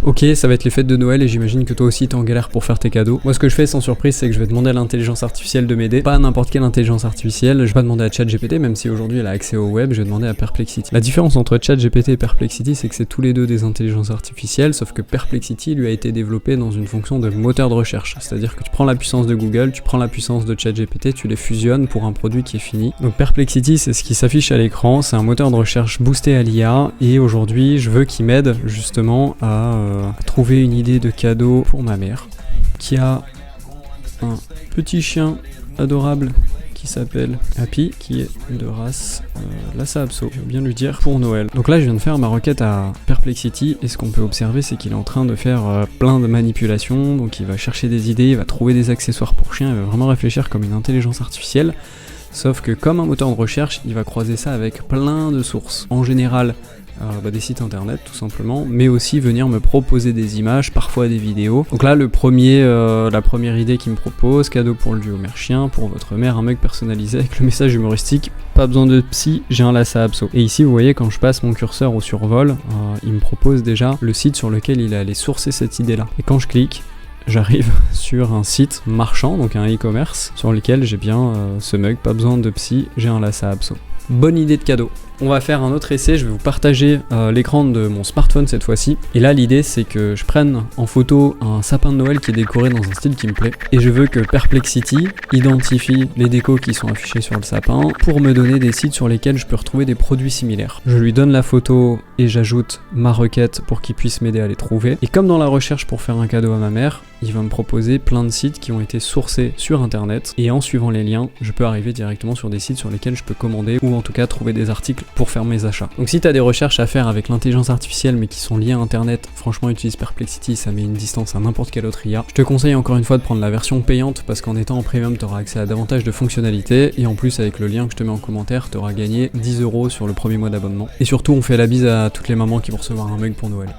Ok, ça va être les fêtes de Noël et j'imagine que toi aussi t'es en galère pour faire tes cadeaux. Moi ce que je fais sans surprise c'est que je vais demander à l'intelligence artificielle de m'aider. Pas à n'importe quelle intelligence artificielle, je vais pas demander à ChatGPT même si aujourd'hui elle a accès au web, je vais demander à Perplexity. La différence entre ChatGPT et Perplexity c'est que c'est tous les deux des intelligences artificielles, sauf que Perplexity lui a été développé dans une fonction de moteur de recherche. C'est-à-dire que tu prends la puissance de Google, tu prends la puissance de ChatGPT, tu les fusionnes pour un produit qui est fini. Donc Perplexity c'est ce qui s'affiche à l'écran, c'est un moteur de recherche boosté à l'IA et aujourd'hui je veux qu'il m'aide justement à trouver une idée de cadeau pour ma mère qui a un petit chien adorable qui s'appelle Happy, qui est de race Lhasa Apso, je veux bien lui dire, pour Noël. Donc là je viens de faire ma requête à Perplexity et ce qu'on peut observer c'est qu'il est en train de faire plein de manipulations, donc il va chercher des idées, il va trouver des accessoires pour chien, il va vraiment réfléchir comme une intelligence artificielle. Sauf que comme un moteur de recherche, il va croiser ça avec plein de sources. En général, des sites internet tout simplement, mais aussi venir me proposer des images, parfois des vidéos. Donc là, la première idée qu'il me propose, cadeau pour le duo mère-chien, pour votre mère, un mug personnalisé avec le message humoristique, pas besoin de psy, j'ai un Lhasa Apso. Et ici, vous voyez, quand je passe mon curseur au survol, il me propose déjà le site sur lequel il est allé sourcer cette idée-là. Et quand je clique, j'arrive sur un site marchand, donc un e-commerce, sur lequel j'ai bien ce mug, pas besoin de psy, j'ai un Lhasa Apso. Bonne idée de cadeau. On va faire un autre essai, je vais vous partager l'écran de mon smartphone cette fois-ci. Et là l'idée c'est que je prenne en photo un sapin de Noël qui est décoré dans un style qui me plaît. Et je veux que Perplexity identifie les décos qui sont affichés sur le sapin pour me donner des sites sur lesquels je peux retrouver des produits similaires. Je lui donne la photo et j'ajoute ma requête pour qu'il puisse m'aider à les trouver. Et comme dans la recherche pour faire un cadeau à ma mère, il va me proposer plein de sites qui ont été sourcés sur internet. Et en suivant les liens, je peux arriver directement sur des sites sur lesquels je peux commander ou en tout cas trouver des articles pour faire mes achats. Donc si tu as des recherches à faire avec l'intelligence artificielle mais qui sont liées à internet, franchement utilise Perplexity, ça met une distance à n'importe quelle autre IA. Je te conseille encore une fois de prendre la version payante parce qu'en étant en premium tu auras accès à davantage de fonctionnalités et en plus avec le lien que je te mets en commentaire tu auras gagné 10 € sur le premier mois d'abonnement. Et surtout on fait la bise à toutes les mamans qui vont recevoir un mug pour Noël.